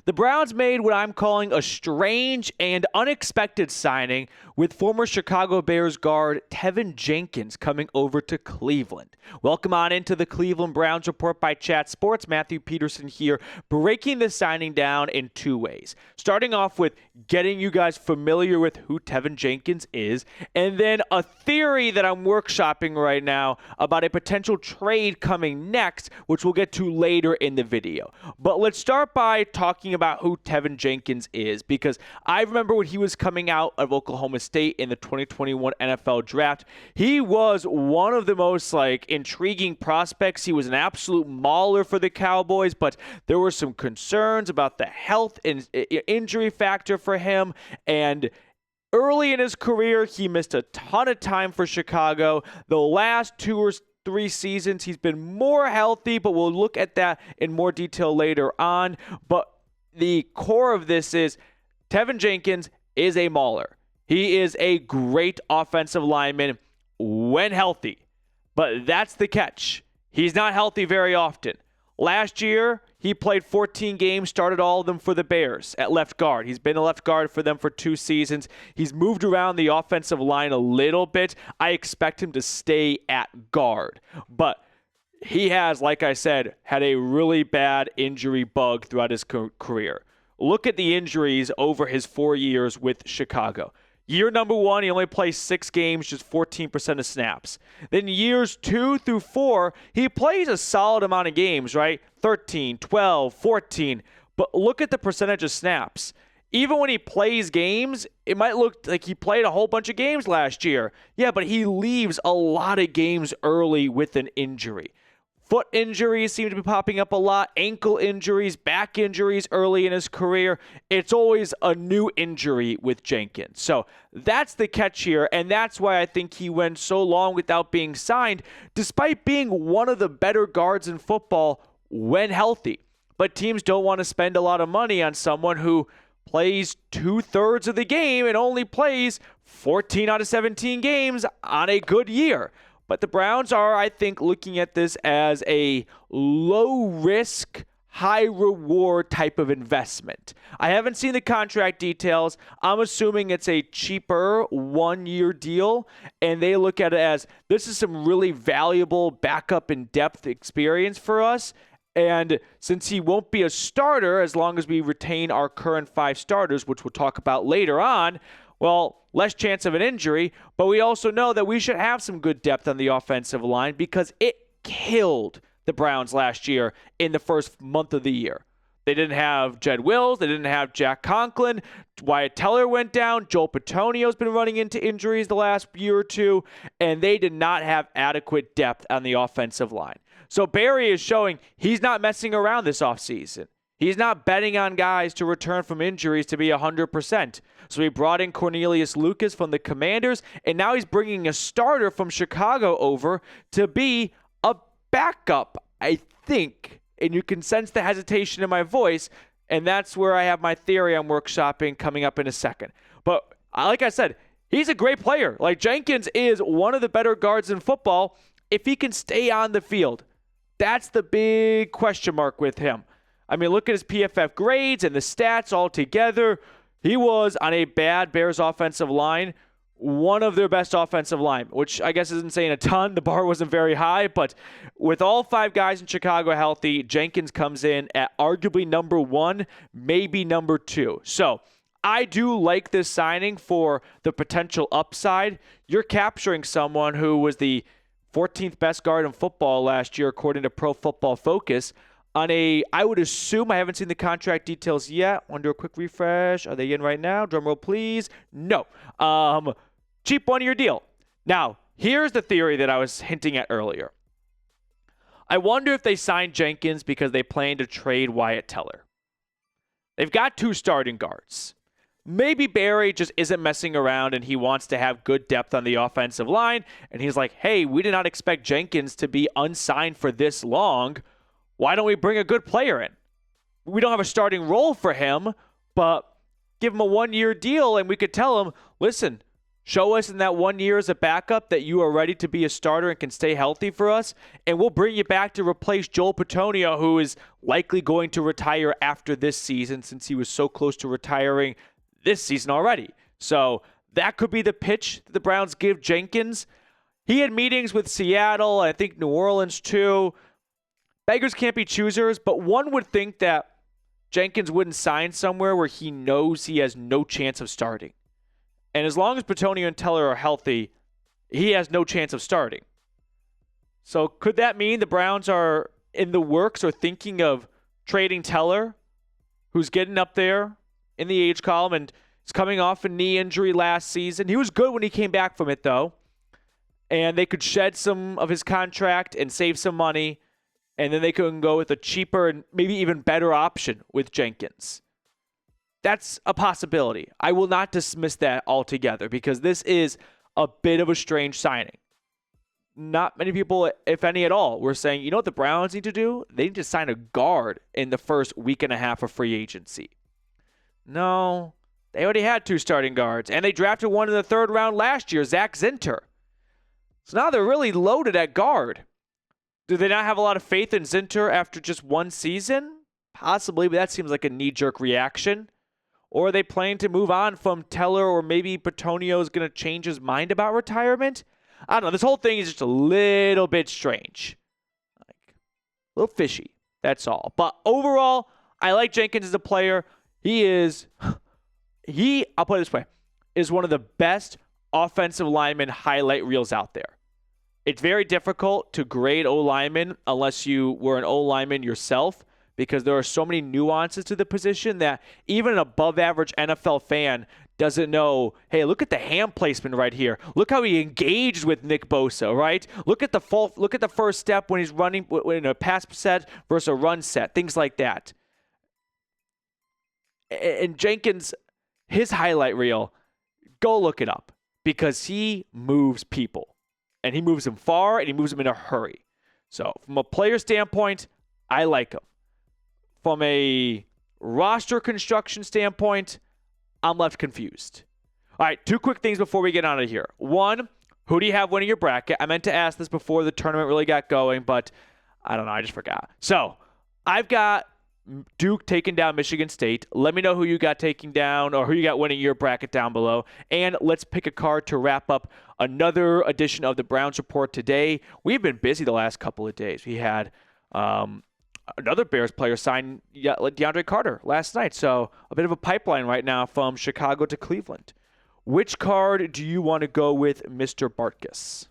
The Browns made what I'm calling a strange and unexpected signing with former Chicago Bears guard Tevin Jenkins coming over to Cleveland. Welcome on into the Cleveland Browns Report by Chat Sports. Matthew Peterson here, breaking the signing down in two ways. Starting off with getting you guys familiar with who Tevin Jenkins is, and then a theory that I'm workshopping right now about a potential trade coming next, which we'll get to later in the video. But let's start by talking about who Tevin Jenkins is, because I remember when he was coming out of Oklahoma State in the 2021 NFL Draft, he was one of the most intriguing prospects. He was an absolute mauler for the Cowboys, but there were some concerns about the health and injury factor for him, and early in his career, he missed a ton of time for Chicago. The last 2 or 3 seasons, he's been more healthy, but we'll look at that in more detail later on. But the core of this is Tevin Jenkins is a mauler. He is a great offensive lineman when healthy, but that's the catch. He's not healthy very often. Last year, he played 14 games, started all of them for the Bears at left guard. He's been a left guard for them for 2 seasons. He's moved around the offensive line a little bit. I expect him to stay at guard. But he has, like I said, had a really bad injury bug throughout his career. Look at the injuries over his 4 years with Chicago. Year number 1, he only plays 6 games, just 14% of snaps. Then years 2 through 4, he plays a solid amount of games, right? 13, 12, 14. But look at the percentage of snaps. Even when he plays games, it might look like he played a whole bunch of games last year. Yeah, but he leaves a lot of games early with an injury. Foot injuries seem to be popping up a lot. Ankle injuries, back injuries early in his career. It's always a new injury with Jenkins. So that's the catch here, and that's why I think he went so long without being signed, despite being one of the better guards in football when healthy. But teams don't want to spend a lot of money on someone who plays 2/3 of the game and only plays 14 out of 17 games on a good year. But the Browns are, I think, looking at this as a low-risk, high-reward type of investment. I haven't seen the contract details. I'm assuming it's a cheaper 1-year deal, and they look at it as this is some really valuable backup and depth experience for us. And since he won't be a starter as long as we retain our current 5 starters, which we'll talk about later on, well, less chance of an injury, but we also know that we should have some good depth on the offensive line because it killed the Browns last year in the first month of the year. They didn't have Jed Wills. They didn't have Jack Conklin. Wyatt Teller went down. Joe Bitonio has been running into injuries the last year or two, and they did not have adequate depth on the offensive line. So Barry is showing he's not messing around this offseason. He's not betting on guys to return from injuries to be 100%. So he brought in Cornelius Lucas from the Commanders, and now he's bringing a starter from Chicago over to be a backup, I think. And you can sense the hesitation in my voice, and that's where I have my theory I'm workshopping coming up in a second. But like I said, he's a great player. Jenkins is one of the better guards in football if he can stay on the field. That's the big question mark with him. I mean, look at his PFF grades and the stats all together. He was on a bad Bears offensive line, one of their best offensive line, which I guess isn't saying a ton. The bar wasn't very high, but with all 5 guys in Chicago healthy, Jenkins comes in at arguably number 1, maybe number 2. So I do like this signing for the potential upside. You're capturing someone who was the 14th best guard in football last year, according to Pro Football Focus. I would assume, I haven't seen the contract details yet. Want to do a quick refresh? Are they in right now? Drum roll, please. No. Cheap 1-year deal. Now, here's the theory that I was hinting at earlier. I wonder if they signed Jenkins because they plan to trade Wyatt Teller. They've got 2 starting guards. Maybe Barry just isn't messing around and he wants to have good depth on the offensive line. And he's like, hey, we did not expect Jenkins to be unsigned for this long. Why don't we bring a good player in? We don't have a starting role for him, but give him a 1-year deal and we could tell him, listen, Show us in that 1 year as a backup that you are ready to be a starter and can stay healthy for us, and we'll bring you back to replace Joel Bitonio, who is likely going to retire after this season since he was so close to retiring this season already. So that could be the pitch that the Browns give Jenkins. He had meetings with Seattle, I think New Orleans too. Beggars can't be choosers, but one would think that Jenkins wouldn't sign somewhere where he knows he has no chance of starting. And as long as Bitonio and Teller are healthy, he has no chance of starting. So could that mean the Browns are in the works or thinking of trading Teller, who's getting up there in the age column and is coming off a knee injury last season? He was good when he came back from it, though. And they could shed some of his contract and save some money. And then they can go with a cheaper and maybe even better option with Jenkins. That's a possibility. I will not dismiss that altogether because this is a bit of a strange signing. Not many people, if any at all, were saying, you know what the Browns need to do? They need to sign a guard in the first week and a half of free agency. No, they already had 2 starting guards, and they drafted one in the 3rd round last year, Zach Zinter. So now they're really loaded at guard. Do they not have a lot of faith in Zinter after just 1 season? Possibly, but that seems like a knee-jerk reaction. Or are they planning to move on from Teller, or maybe Bitonio is going to change his mind about retirement? I don't know. This whole thing is just a little bit strange. Like, a little fishy. That's all. But overall, I like Jenkins as a player. I'll put it this way, is one of the best offensive lineman highlight reels out there. It's very difficult to grade O-linemen unless you were an O-lineman yourself, because there are so many nuances to the position that even an above-average NFL fan doesn't know, hey, look at the hand placement right here. Look how he engaged with Nick Bosa, right? Look at the first step when he's running in a pass set versus a run set, things like that. And Jenkins, his highlight reel, go look it up because he moves people. And he moves them far, and he moves them in a hurry. So from a player standpoint, I like him. From a roster construction standpoint, I'm left confused. All right, 2 quick things before we get out of here. One, who do you have winning your bracket? I meant to ask this before the tournament really got going, but I don't know. I just forgot. So I've got Duke taking down Michigan State. Let me know who you got taking down or who you got winning your bracket down below. And let's pick a card to wrap up another edition of the Browns Report today. We've been busy the last couple of days. We had another Bears player sign DeAndre Carter last night. So a bit of a pipeline right now from Chicago to Cleveland. Which card do you want to go with, Mr. Bartkus?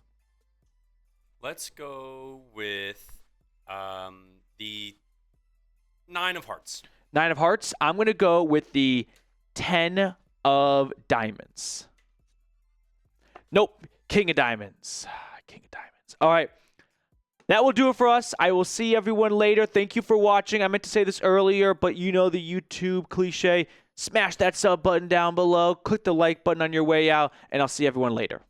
Let's go with the 9 of Hearts. 9 of Hearts. I'm going to go with the 10 of Diamonds. Nope. King of Diamonds. King of Diamonds. All right. That will do it for us. I will see everyone later. Thank you for watching. I meant to say this earlier, but you know the YouTube cliche. Smash that sub button down below. Click the like button on your way out, and I'll see everyone later.